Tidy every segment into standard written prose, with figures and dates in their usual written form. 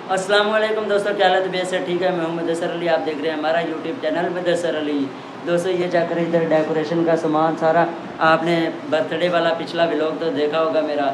अस्सलाम वालेकुम दोस्तों, क्या हालत है? ठीक है, मैं हूं मुदस्सर अली। आप देख रहे हैं हमारा यूट्यूब चैनल मुदस्सर अली। दोस्तों ये चेक करें, इधर डेकोरेशन का सामान सारा। आपने बर्थडे वाला पिछला व्लॉग तो देखा होगा मेरा।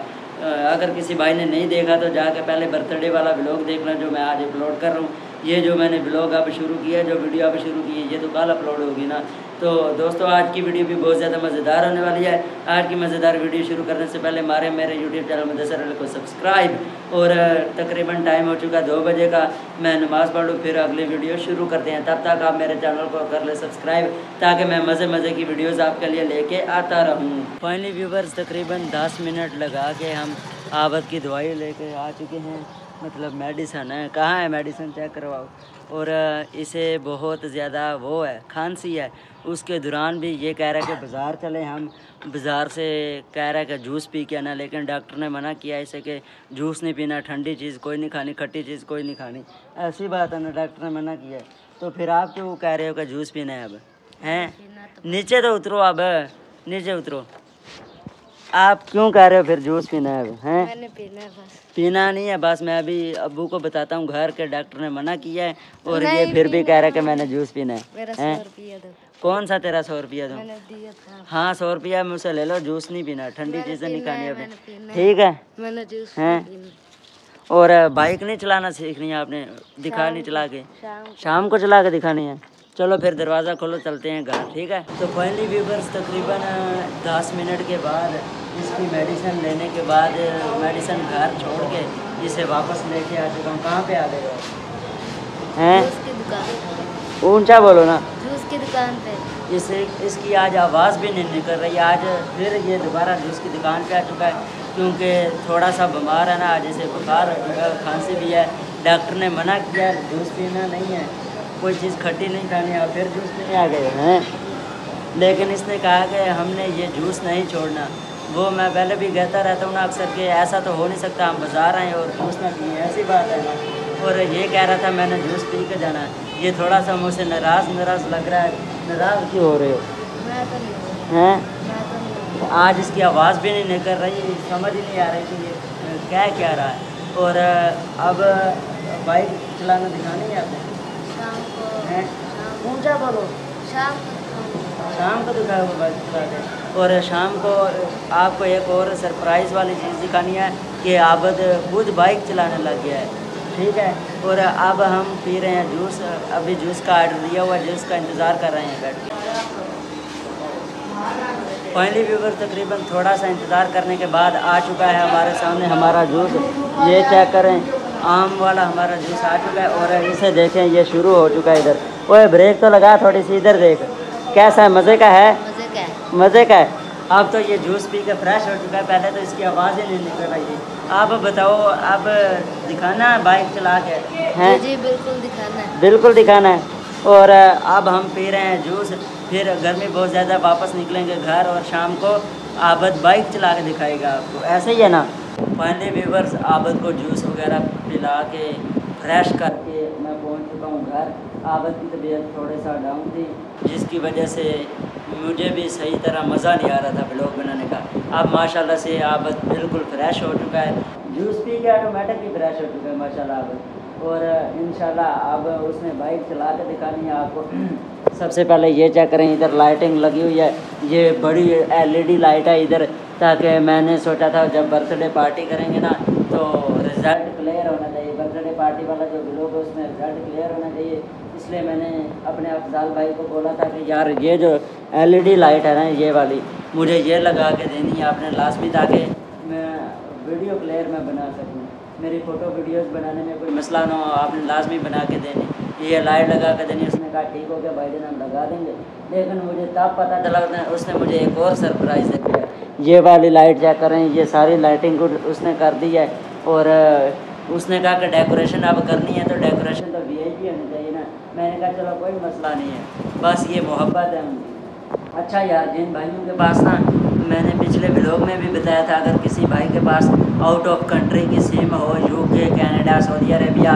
अगर किसी भाई ने नहीं देखा तो जाके पहले बर्थडे वाला व्लॉग देखना जो मैं आज अपलोड कर रहा हूँ। ये जो मैंने व्लॉग अब शुरू किया, जो वीडियो अब शुरू की है, ये तो कल अपलोड होगी ना। तो दोस्तों आज की वीडियो भी बहुत ज़्यादा मज़ेदार होने वाली है। आज की मज़ेदार वीडियो शुरू करने से पहले मेरे यूट्यूब चैनल मुदस्सर अली को सब्सक्राइब। और तकरीबन टाइम हो चुका 2 बजे का। मैं नमाज़ पढ़ लूँ, फिर अगली वीडियो शुरू करते हैं। तब तक आप मेरे चैनल को कर ले सब्सक्राइब, ताकि मैं मज़े की वीडियोज़ आपके लिए लेके आता रहूँ। फाइनली व्यूवर्स, तकरीबन 10 मिनट लगा के हम आबद की दवाई लेके आ चुके हैं। मतलब मेडिसन है, कहाँ है मेडिसन, चेक करवाओ। और इसे बहुत ज़्यादा वो है, खांसी है। उसके दौरान भी ये कह रहा है कि बाज़ार चले। हम बाज़ार से कह रहा है कि जूस पी के आना, लेकिन डॉक्टर ने मना किया इसे कि जूस नहीं पीना, ठंडी चीज़ कोई नहीं खानी, खट्टी चीज़ कोई नहीं खानी। ऐसी बात है ना, डॉक्टर ने मना किया। तो फिर आप क्यों कह रहे हो कि जूस पीना है? अब हैं नीचे तो उतरो, अब नीचे उतरो। आप क्यों कह रहे हो फिर जूस पीना है? अब हैं मैंने पीना है बस। पीना नहीं है बस। मैं अभी अब्बू को बताता हूँ घर के, डॉक्टर ने मना किया है। और ये फिर भी कह रहा है कि मैंने जूस पीना है। मेरा 100 रुपया दो। कौन सा तेरा 100 रुपया दो? मैंने दिया था। हाँ 100 रुपया मुझसे ले लो। जूस नहीं पीना, ठंडी चीज़ें नहीं खानी मैंने आपने, पीना है। ठीक है? मैंने जूस हैं पीना। और बाइक नहीं चलाना सीखनी है आपने? दिखा नहीं चला के, शाम को चला के दिखानी है। चलो फिर दरवाज़ा खोलो, चलते हैं घर, ठीक है? तो फाइनली व्यूवर्स, तकरीबन 10 मिनट के बाद इसकी मेडिसिन लेने के बाद मेडिसिन घर छोड़ के इसे वापस लेके आ चुका हूँ। कहाँ पे आ गए हो? हैं जूस की दुकान। ऊंचा बोलो ना। जूस की दुकान पे। इसकी आज आवाज़ भी नहीं निकल रही। आज फिर ये दोबारा जूस की दुकान पे आ चुका है, क्योंकि थोड़ा सा बीमार है ना। आज इसे बुखार हो चुका है, खांसी भी है। डॉक्टर ने मना किया जूस पीना नहीं है, कोई चीज़ खट्टी नहीं खानी है। फिर जूस पीने आ गए हैं। लेकिन इसने कहा कि हमने ये जूस नहीं छोड़ना। वो मैं पहले भी कहता रहता हूँ ना अक्सर कि ऐसा तो हो नहीं सकता हम बाज़ार आएँ और जूस ना पिए, ऐसी बात है ना। और ये कह रहा था मैंने जूस पी के जाना है। ये थोड़ा सा मुझसे नाराज़ लग रहा है। नाराज़ क्यों हो रहे हो? मैं तो नहीं हूँ। हैं मैं तो नहीं हूँ। आज इसकी आवाज़ भी नहीं निकल रही, समझ ही नहीं आ रही कि ये क्या रहा है। और अब बाइक चलाना दिखानी है आपने? शाम को। हैं ऊंचा बोलो। शाम को। शाम को दिखाया हुआ बाइक चला के। और शाम को आपको एक और सरप्राइज़ वाली चीज़ दिखानी है कि आबद खुद बाइक चलाने लग गया है, ठीक है? और अब हम पी रहे हैं जूस। अभी जूस का आर्डर दिया हुआ, जूस का इंतज़ार कर रहे हैं बैठ के। फाइनली व्यूवर, तकरीबन थोड़ा सा इंतज़ार करने के बाद आ चुका है हमारे सामने हमारा जूस। ये चेक करें, आम वाला हमारा जूस आ चुका है। और इसे देखें, ये शुरू हो चुका है। इधर ओए ब्रेक तो लगा थोड़ी सी, इधर देख कैसा है, मज़े का है? मज़े का है। मज़े का है। अब तो ये जूस पी के फ्रेश हो चुका है, पहले तो इसकी आवाज़ ही नहीं निकल रही थी। आप बताओ, अब दिखाना है बाइक चला के? हैं जी बिल्कुल दिखाना है। बिल्कुल दिखाना है। और अब हम पी रहे हैं जूस। फिर गर्मी बहुत ज़्यादा, वापस निकलेंगे घर और शाम को आबद बाइक चला के दिखाएगा आपको, ऐसे ही है ना? फाइनली व्यूवर्स, आबद को जूस वगैरह पिला के फ्रेश करके मैं पहुंच चुका हूं घर। आबद की तबीयत थोड़ा सा डाउन थी, जिसकी वजह से मुझे भी सही तरह मज़ा नहीं आ रहा था ब्लॉग बनाने का। अब माशाल्लाह से आबद बिल्कुल फ्रेश हो चुका है, जूस पी के ऑटोमेटिक ही फ्रेश हो चुका है माशाल्लाह आबद। और इंशाल्लाह अब उसने बाइक चला के दिखानी है आपको। सबसे पहले ये चेक करें, इधर लाइटिंग लगी हुई है। ये बड़ी LED लाइट है इधर, ताकि मैंने सोचा था जब बर्थडे पार्टी करेंगे ना तो रिज़ल्ट क्लियर होना चाहिए। बर्थडे पार्टी वाला जो व्लॉग है उसमें रिज़ल्ट क्लियर होना चाहिए। इसलिए मैंने अपने अफजाल भाई को बोला था कि यार ये जो LED लाइट है ना, ये वाली मुझे ये लगा के देनी है आपने लाजमी, ताकि मैं वीडियो क्लियर मैं बना सकूँ। मेरी फ़ोटो वीडियोस बनाने में कोई मसला ना हो, आपने लाजमी बना के देनी, ये लाइट लगा के देनी। उसने कहा ठीक हो गया भाई जान, हम लगा देंगे। लेकिन मुझे तब पता चला उसने मुझे एक और सरप्राइज़ दे दिया। ये वाली लाइट चेक करें, ये सारी लाइटिंग को उसने कर दी है। और उसने कहा कि डेकोरेशन अब करनी है तो डेकोरेशन तो VIP होनी चाहिए ना। मैंने कहा चलो कोई मसला नहीं है, बस ये मोहब्बत है उनकी। अच्छा यार, जिन भाइयों के पास ना, मैंने पिछले व्लॉग में भी बताया था, अगर किसी भाई के पास आउट ऑफ कंट्री की सिम हो, UK, Canada, Saudi Arabia,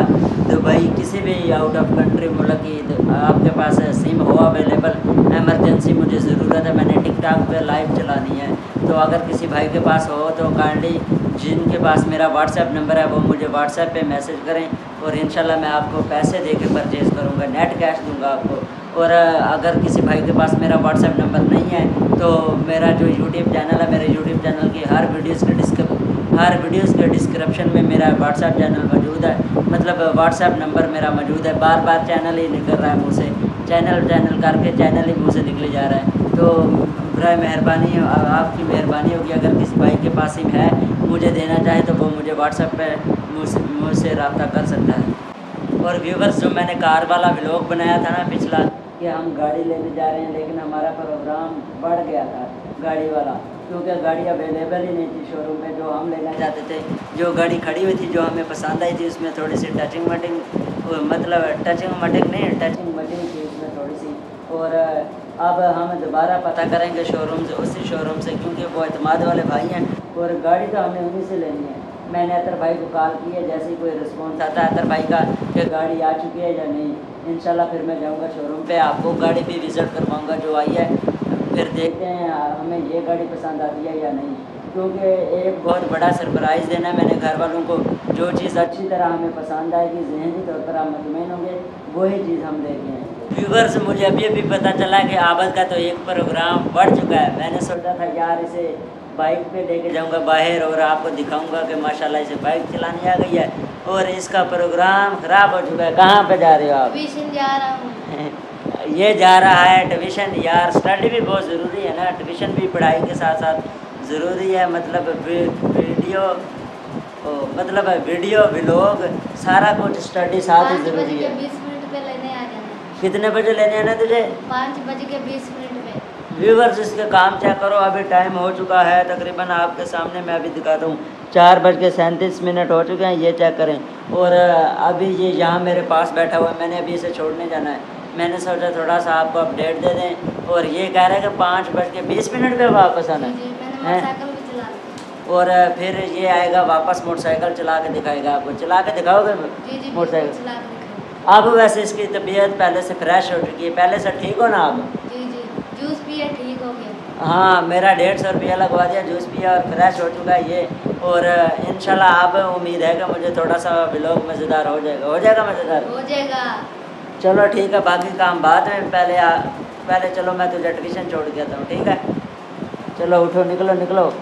Dubai, किसी भी आउट ऑफ कंट्री मुल्क की आपके पास सिम हो अवेलेबल, एमरजेंसी मुझे ज़रूरत है, मैंने टिकटॉक पे लाइव चलानी है, तो अगर किसी भाई के पास हो तो काइंडली जिनके पास मेरा व्हाट्सएप नंबर है वो मुझे व्हाट्सएप पे मैसेज करें और इंशाल्लाह मैं आपको पैसे दे के परचेज़ करूँगा, नेट कैश दूँगा आपको। और अगर किसी भाई के पास मेरा व्हाट्सएप नंबर नहीं है तो मेरा जो यूट्यूब चैनल है, मेरे यूट्यूब चैनल की हर वीडियोज़ के डिस्क्रिप्शन में मेरा व्हाट्सएप चैनल मौजूद है, मतलब व्हाट्सएप नंबर मेरा मौजूद है। बार बार चैनल ही निकल रहा है मुँह से, चैनल करके चैनल ही मुँह से निकले जा रहा है। तो बराए मेहरबानी आपकी मेहरबानी होगी, अगर किसी भाई के पास सिम है मुझे देना चाहे तो वो मुझे व्हाट्सएप पे मुझसे रब्ता कर सकता है। और व्यूवर्स, जो मैंने कार वाला व्लॉग बनाया था ना पिछला, कि हम गाड़ी लेने जा रहे हैं, लेकिन हमारा प्रोग्राम बढ़ गया था गाड़ी वाला, क्योंकि गाड़ी अवेलेबल ही नहीं थी शोरूम में जो हम लेना चाहते थे। जो गाड़ी खड़ी हुई थी जो हमें पसंद आई थी उसमें थोड़ी सी टचिंग मटिंग थी उसमें थोड़ी सी। और अब हम दोबारा पता करेंगे शोरूम से, उसी शोरूम से, क्योंकि वो एतमाद वाले भाई हैं और गाड़ी तो हमें उन्हीं से लेनी है। मैंने अतर भाई को कॉल की है, जैसे ही कोई रिस्पॉन्स आता है अतर भाई का कि गाड़ी आ चुकी है या नहीं, इंशाल्लाह फिर मैं जाऊंगा शोरूम पे, आपको गाड़ी भी विज़िट करवाऊंगा जो आई है, फिर देखते हैं हमें ये गाड़ी पसंद आती है या नहीं। क्योंकि एक बहुत बड़ा सरप्राइज़ देना है मैंने घर वालों को, जो चीज़ अच्छी तरह हमें पसंद आएगी, ज़हनी तौर पर हम मुतमईन होंगे, वही चीज़ हम लेके हैं। व्यूवर्स, मुझे अभी पता चला कि आबद का तो एक प्रोग्राम बढ़ चुका है। मैंने सोचा था यार इसे बाइक पे लेके जाऊंगा बाहर और आपको दिखाऊंगा कि माशाल्लाह इसे बाइक चलानी आ गई है, और इसका प्रोग्राम ख़राब हो चुका है। कहाँ पे जा रहे हो आप? ट्यूशन जा रहा हूँ। ये जा रहा है ट्यूशन। यार स्टडी भी बहुत ज़रूरी है ना, ट्यूशन भी पढ़ाई के साथ साथ ज़रूरी है, मतलब वीडियो व्लॉग सारा कुछ स्टडी साथ ही ज़रूरी है। 20 मिनट पे लेने आ जाना। कितने बजे लेने आना तुझे? 5:20 में। व्यूवर्स, इसके काम चेक करो, अभी टाइम हो चुका है तकरीबन, आपके सामने मैं अभी दिखाता हूँ 4:37 हो चुके हैं, ये चेक करें। और अभी ये यहाँ मेरे पास बैठा हुआ है, मैंने अभी इसे छोड़ने जाना है। मैंने सोचा थोड़ा सा आपको अपडेट दे दें, और ये कह रहे हैं कि 5:20 पे वापस आना है। और फिर ये आएगा वापस, मोटरसाइकिल चला के दिखाएगा आपको। चला के दिखाओगे मोटरसाइकिल? अब वैसे इसकी तबीयत पहले से फ्रेश हो चुकी है, पहले से ठीक हो ना आप? जी जूस पिया, ठीक हो गया। हाँ, मेरा 150 रुपया लगवा दिया, जूस पिया और फ्रेश हो चुका है ये। और इंशाल्लाह अब उम्मीद है कि मुझे थोड़ा सा व्लॉग मज़ेदार हो जाएगा मज़ेदार हो जाएगा। चलो ठीक है, बाकी काम बाद में, पहले चलो मैं तुझे ट्यूशन छोड़ के आता हूँ, ठीक है? चलो उठो, निकलो।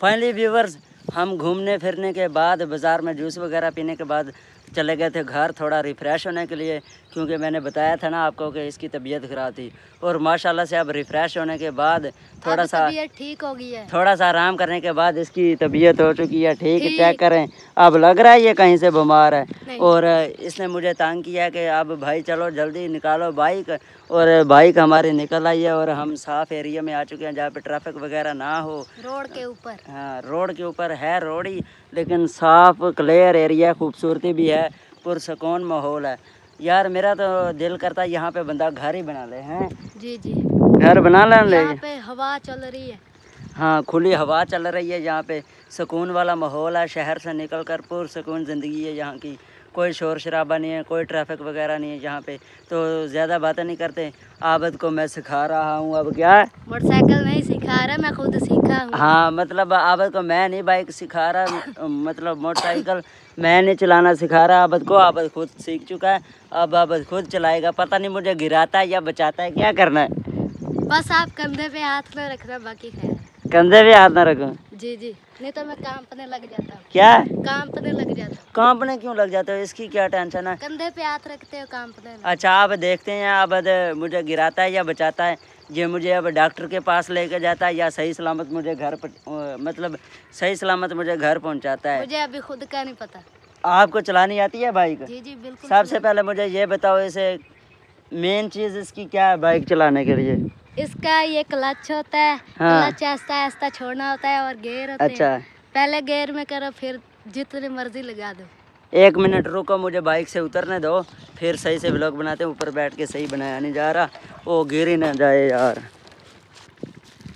फाइनली व्यूवर्स, हम घूमने फिरने के बाद बाज़ार में जूस वगैरह पीने के बाद चले गए थे घर थोड़ा रिफ़्रेश होने के लिए, क्योंकि मैंने बताया था ना आपको कि इसकी तबीयत ख़राब थी। और माशाल्लाह से अब रिफ़्रेश होने के बाद थोड़ा सा ठीक हो गई है, थोड़ा सा आराम करने के बाद इसकी तबीयत हो चुकी है ठीक। चेक करें, अब लग रहा है ये कहीं से बीमार है। और इसने मुझे तंग किया कि अब भाई चलो जल्दी निकालो बाइक, और बाइक हमारी निकल आई है और हम साफ़ एरिया में आ चुके हैं जहाँ पे ट्रैफिक वगैरह ना हो। रोड के ऊपर, हाँ रोड के ऊपर है, रोड ही, लेकिन साफ़ क्लियर एरिया, खूबसूरती भी है, पुरसकून माहौल है। यार मेरा तो दिल करता है यहाँ पे बंदा घर ही बना ले हैं। जी घर बना ले। यहाँ पे हवा चल रही है। हाँ खुली हवा चल रही है यहाँ पे, सुकून वाला माहौल है, शहर से निकल कर पुरसुकून ज़िंदगी है यहाँ की, कोई शोर शराबा नहीं है, कोई ट्रैफिक वगैरह नहीं है यहाँ पे। तो ज़्यादा बातें नहीं करते, आबद को मैं सिखा रहा हूँ अब। क्या मोटरसाइकिल नहीं सिखा रहा, मैं खुद सीखा हूँ। हाँ मतलब आबद को मैं नहीं बाइक सिखा रहा, मतलब मोटरसाइकिल मैं नहीं चलाना सिखा रहा आबद को, आबद खुद सीख चुका है, अब आबद खुद चलाएगा। पता नहीं मुझे गिराता है या बचाता है, क्या करना है? बस आप कंधे पे हाथ न रखना, बाकी खैर। कंधे पे हाथ ना रखूं? जी जी, नहीं तो मैं कांपने लग जाता हूँ। क्या कांपने लग जाता हूँ। कांपने क्यों लग जाते हो? इसकी क्या टेंशन है? कंधे पे हाथ रखते हो कांपने लग। अच्छा आप देखते हैं आबद मुझे गिराता है या बचाता है, ये मुझे अब डॉक्टर के पास लेके जाता है या सही सलामत मुझे घर पर, मतलब सही सलामत मुझे घर पहुंचाता है? मुझे अभी खुद का नहीं पता। आपको चलानी आती है बाइक? जी जी बिल्कुल। सबसे पहले मुझे ये बताओ, इसे मेन चीज़ इसकी क्या है बाइक चलाने के लिए? इसका ये क्लच होता है। हाँ। क्लच आस्ता आस्ता छोड़ना होता है और गियर होते अच्छा हैं। पहले गियर में करो, फिर जितनी मर्जी लगा दो। 1 मिनट रुको, मुझे बाइक से उतरने दो, फिर सही से व्लॉग बनाते हैं। ऊपर बैठ के सही बनाया नहीं जा रहा, वो गिर ही ना जाए यार।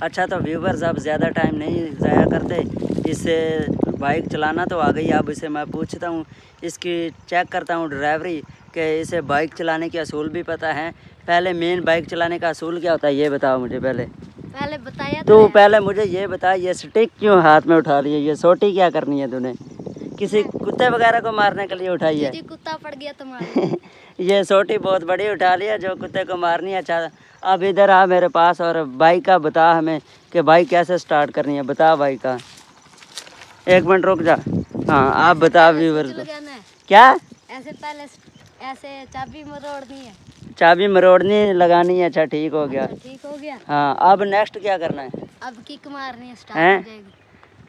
अच्छा तो व्यूवर्स अब ज़्यादा टाइम नहीं ज़ाया करते, इससे बाइक चलाना तो आ गई, अब इसे मैं पूछता हूँ, इसकी चेक करता हूँ ड्राइवरी कि इसे बाइक चलाने के असूल भी पता है। पहले मेन बाइक चलाने का असूल क्या होता है ये बताओ मुझे पहले। बताया तो पहले मुझे ये बता, ये स्टिक क्यों हाथ में उठा रही है? ये सोटी क्या करनी है तूने? किसी कुत्ते वगैरह को मारने के लिए उठाई है? जी कुत्ता पड़ गया तुम्हारे। ये सोटी बहुत बड़ी उठा ली है जो कुत्ते को मारनी है। अच्छा अब इधर आ मेरे पास और बाइक का बता हमें कि बाइक कैसे स्टार्ट करनी है, बता बाइक का। 1 मिनट रुक जा। हाँ आप बता व्यूअर्स को। क्या ऐसे पहले ऐसे चाबी मरोड़नी है। चाबी मरोड़नी लगानी है? अच्छा ठीक हो गया। ठीक हो गया। हाँ अब नेक्स्ट क्या करना है? अब किक मारनी है, स्टार्ट हैं? हो जाएगी।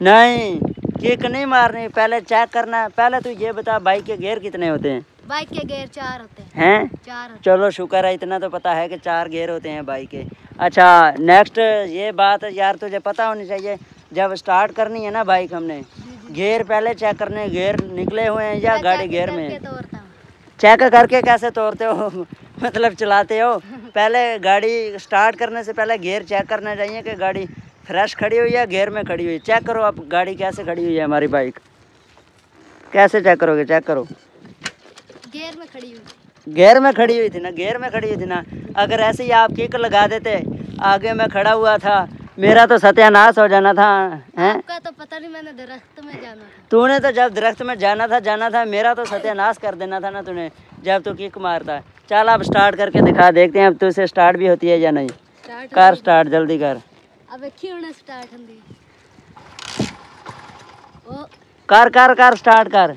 नहीं किक नहीं मारनी, पहले चेक करना है। पहले तू ये बता बाइक के गियर कितने होते हैं? बाइक के गियर 4 होते हैं। हैं? 4 होते। चलो शुक्र है, इतना तो पता है कि 4 गियर होते हैं बाइक के। अच्छा नेक्स्ट ये बात यार तुझे पता होनी चाहिए, जब स्टार्ट करनी है ना बाइक हमने, गियर पहले चेक करने, गियर निकले हुए हैं या गाड़ी गियर में? चेक करके कैसे तोड़ते हो? मतलब चलाते हो? पहले गाड़ी स्टार्ट करने से पहले गियर चेक करना चाहिए कि गाड़ी फ्रेश खड़ी हुई है, गियर में खड़ी हुई। चेक करो आप गाड़ी कैसे खड़ी हुई है हमारी बाइक, कैसे चेक करोगे? चेक करो। गियर में खड़ी हुई। गियर में खड़ी हुई थी ना, गियर में खड़ी हुई थी ना। अगर ऐसे ही आप किक लगा देते, आगे मैं खड़ा हुआ था, मेरा तो सत्यानाश हो जाना था। हैं? आपका तो पता नहीं, मैंने दरख्त में जाना था। तूने तो जब दरख्त में जाना था, मेरा तो सत्यानाश कर देना था ना तूने जब तू किक मारता। चल अब स्टार्ट करके दिखा, देखते हैं अब तुझसे स्टार्ट भी होती है या नहीं। कर स्टार्ट, जल्दी कर। अब क्यों ना स्टार्ट होंगी? कर कर कर स्टार्ट कर।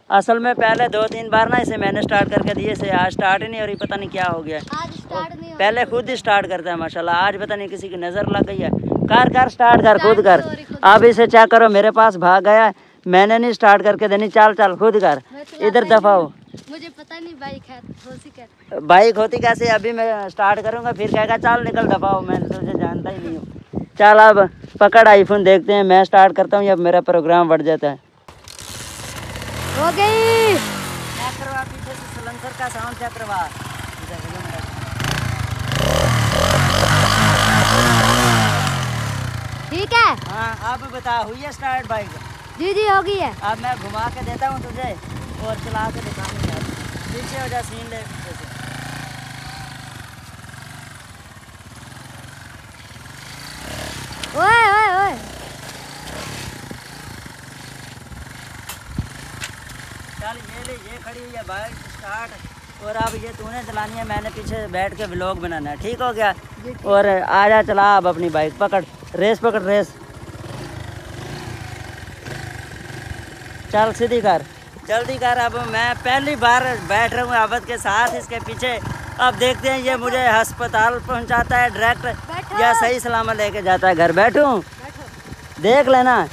असल में पहले 2-3 बार ना इसे मैंने स्टार्ट करके दिए से, आज स्टार्ट ही नहीं हो रही, पता नहीं क्या हो गया। आज स्टार्ट नहीं हो पहले खुद ही स्टार्ट करता है माशाल्लाह, आज पता नहीं किसी की नज़र लग गई है। कर कर स्टार्ट कर, खुद कर। अब इसे चेक करो, मेरे पास भाग गया, मैंने नहीं स्टार्ट करके देनी। चल चल खुद कर, इधर दफा हो। मुझे पता नहीं बाइक है होती कैसे। बाइक होती कैसे? अभी मैं स्टार्ट करूँगा फिर कहेगा चल निकल दफा हो, मैं तुझे जानता ही नहीं हूँ। चल अब पकड़ आईफोन, देखते हैं, मैं स्टार्ट करता हूँ, अब मेरा प्रोग्राम बढ़ जाता है। हो गई। चेक करवा पीछे से सिलेंसर का साउंड चेक करवा। ठीक है। हाँ अब बता, हुई है स्टार्ट बाइक? जी जी हो गई है। अब मैं घुमा के देता हूँ तुझे और चला के दिखाऊंगा। पीछे हो जा, सीन ले पीछे से। ओए ओए ओए, चल ये ले, ये खड़ी हुई है बाइक स्टार्ट। और अब ये तूने चलानी है, मैंने पीछे बैठ के व्लॉग बनाना है, ठीक हो गया? और आजा चला अब अपनी बाइक, पकड़ रेस, पकड़ रेस। चल सीधी कर, जल्दी कर। अब मैं पहली बार बैठ रहा हूँ आबद के साथ इसके पीछे। अब देखते हैं ये मुझे अस्पताल पहुँचाता है डायरेक्ट या सही सलामत लेके जाता है घर। बैठूँ? देख लेना।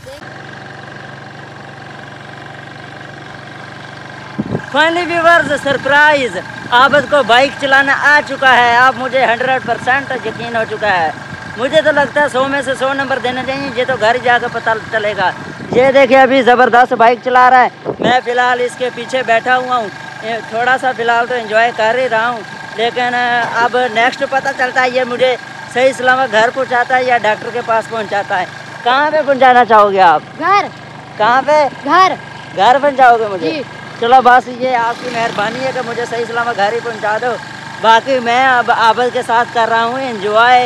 फाइनली व्यूअर्स, सरप्राइज, आबद को बाइक चलाना आ चुका है। अब मुझे 100% यकीन हो चुका है। मुझे तो लगता है 100 में से 100 नंबर देने चाहिए, ये तो घर जाकर पता चलेगा। ये देखिए अभी ज़बरदस्त बाइक चला रहा है, मैं फ़िलहाल इसके पीछे बैठा हुआ हूँ। थोड़ा सा फ़िलहाल तो एंजॉय कर ही रहा हूँ, लेकिन अब नेक्स्ट पता चलता है ये मुझे सही सलामत घर पहुंचाता है या डॉक्टर के पास पहुंचाता है? कहाँ पे पहुंचाना चाहोगे आप? घर। कहाँ पे? घर। घर पहुंचाओगे मुझे? जी। चलो बस ये आपकी मेहरबानी है कि मुझे सही सलामत घर ही पहुंचा दो। बाकी मैं अब आबद के साथ कर रहा हूँ एंजॉय।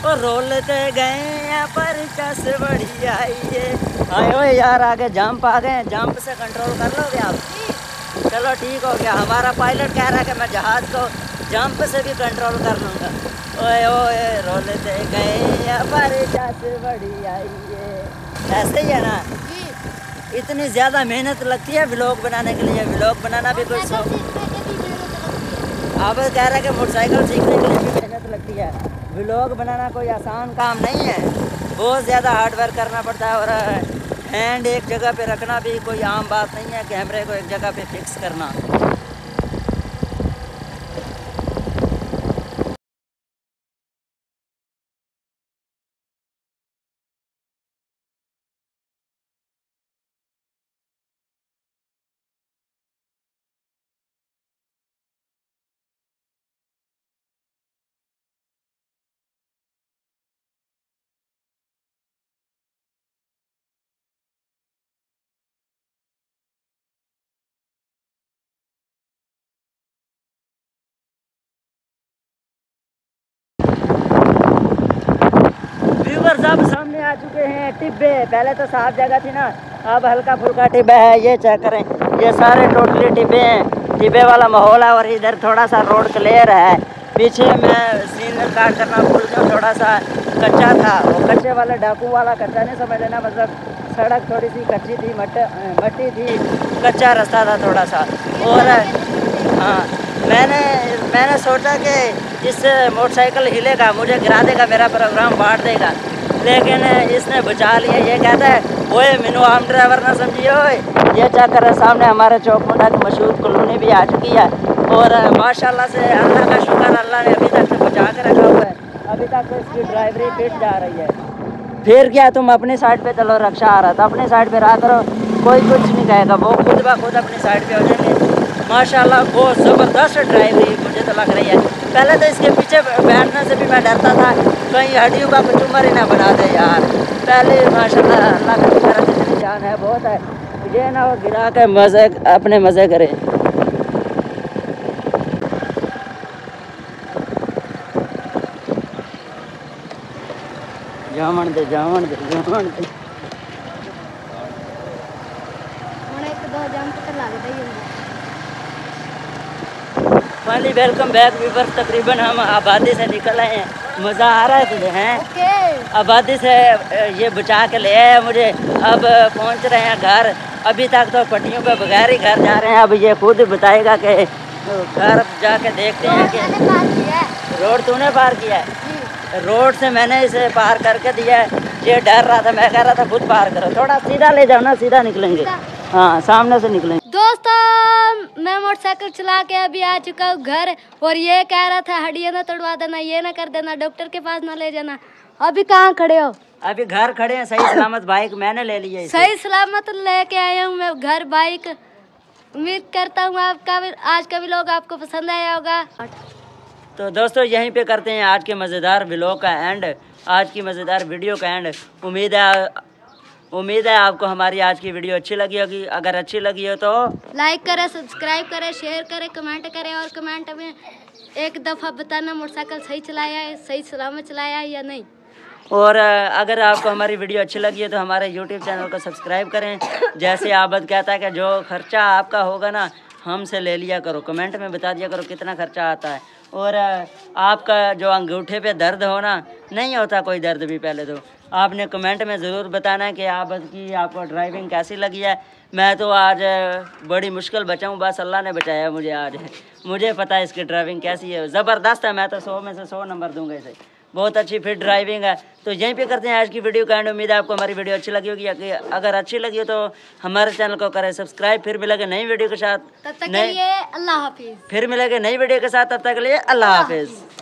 और रोलते गए पर चस बड़ी आई है। आए यार आगे जंप आ गए, जंप से कंट्रोल कर लोगे आप? चलो ठीक हो गया। हमारा पायलट कह रहा है कि मैं जहाज़ को जंप से भी कंट्रोल कर लूँगा। ओए ओए रोलते गए पर चस बड़ी आई है। ऐसे ही है ना? इतनी ज़्यादा मेहनत लगती है व्लॉग बनाने के लिए। व्लॉग बनाना भी कोई शौक। आप कह रहे हैं कि मोटरसाइकिल सीखने के लिए भी मेहनत लगती है। व्लॉग बनाना कोई आसान काम नहीं है, बहुत ज़्यादा हार्ड वर्क करना पड़ता है। और हैंड एक जगह पे रखना भी कोई आम बात नहीं है, कैमरे को एक जगह पे फिक्स करना। सब सामने आ चुके हैं टिब्बे। पहले तो साफ जगह थी ना, अब हल्का फुल्का टिब्बा है। ये चेक करें, ये सारे टोटली टिब्बे हैं। टिब्बे वाला माहौल है। और इधर थोड़ा सा रोड क्लियर है। पीछे मैं सीन रिकॉर्ड करना भूल गया, थोड़ा सा कच्चा था। वो कच्चे वाला डाकू वाला कच्चा नहीं समझ लेना, मतलब सड़क थोड़ी सी कच्ची थी, मट्टी थी, कच्चा रास्ता था थोड़ा सा। और हाँ, मैंने सोचा कि इस मोटरसाइकिल हिलेगा, मुझे गिरा देगा, मेरा प्रोग्राम बांट देगा, लेकिन इसने बचा लिया। ये कहता है ओए मिनू आम ड्राइवर ना समझिए ओए। ये चक्कर है। सामने हमारे चौक मुंडा की मशहूर कॉलोनी भी आ चुकी है। और माशाल्लाह से अल्लाह का शुक्र, अल्लाह ने अभी तक बचा के रखा हुआ है। अभी तक तो इसकी ड्राइवरी फिट जा रही है। फिर क्या, तुम अपनी साइड पे चलो, रक्षा आ रहा था, अपनी साइड पे रहा करो, कोई कुछ नहीं कहेगा, वो खुद ब खुद अपनी साइड पे हो जाएंगे। माशाल्लाह बहुत ज़बरदस्त ड्राइवरी मुझे तो लग रही है। पहले तो इसके पीछे बैठने से भी मैं डरता था, कहीं हड्डियों का कचूमर ही ना बना दे यार। पहले माशाल्लाह अल्लाह का शुक्र है, जितनी जान है बहुत है। ये ना वो गिरा के मज़े अपने मज़े करे। जामन दे जामन दे जामन दे। Finally welcome back viewers. तकरीबन हम आबादी से निकल आए हैं। मज़ा आ रहा है तुझे? हैं आबादी से ये बचा के ले आया मुझे। अब पहुंच रहे हैं घर। अभी तक तो पट्टियों पे बगैर ही घर जा रहे हैं। अब ये खुद बताएगा कि घर जाके देखते हैं कि रोड तूने पार किया है। रोड से मैंने इसे पार करके दिया है। ये डर रहा था, मैं कह रहा था खुद पार करो, थोड़ा सीधा ले जाओ ना, सीधा निकलेंगे। हाँ सामने से निकलेंगे। दोस्तों मैं मोटरसाइकिल चला के अभी आ चुका हूँ घर। और ये कह रहा था हड्डियाँ ना तोड़वा देना, ये ना कर देना, डॉक्टर के पास ना ले जाना। अभी कहाँ खड़े हो? अभी घर खड़े हैं। सही सलामत बाइक मैंने ले ली है। सही सलामत लेके आया हूँ मैं घर बाइक। उम्मीद करता हूँ आपका आज का व्लॉग आपको पसंद आया होगा। तो दोस्तों यहीं पे करते हैं आज के मज़ेदार व्लॉग का एंड, आज की मज़ेदार वीडियो का एंड। उम्मीद है आपको हमारी आज की वीडियो अच्छी लगी होगी। अगर अच्छी लगी हो तो लाइक करें, सब्सक्राइब करें, शेयर करें, कमेंट करें। और कमेंट में एक दफ़ा बताना मोटरसाइकिल सही चलाया है, सही सलामत चलाया है या नहीं। और अगर आपको हमारी वीडियो अच्छी लगी है तो हमारे YouTube चैनल को सब्सक्राइब करें। जैसे आबद कहता है कि जो खर्चा आपका होगा ना हमसे ले लिया करो, कमेंट में बता दिया करो कितना खर्चा आता है। और आपका जो अंगूठे पे दर्द हो ना, नहीं होता कोई दर्द भी, पहले तो आपने कमेंट में ज़रूर बताना है कि आबद की आपको ड्राइविंग कैसी लगी है। मैं तो आज बड़ी मुश्किल बचा हूँ, बस अल्लाह ने बचाया मुझे आज। मुझे पता है इसकी ड्राइविंग कैसी है, ज़बरदस्त है। मैं तो 100 में से 100 नंबर दूंगा इसे। बहुत अच्छी फिट ड्राइविंग है। तो यहीं पे करते हैं आज की वीडियो का एंड। उम्मीद है आपको हमारी वीडियो अच्छी लगी होगी। अगर अच्छी लगी हो तो हमारे चैनल को करें सब्सक्राइब। फिर मिलेंगे नई वीडियो के साथ, तब तक के लिए अल्लाह हाफिज़। फिर मिलेंगे नई वीडियो के साथ, तब तक के लिए अल्लाह हाफिज़।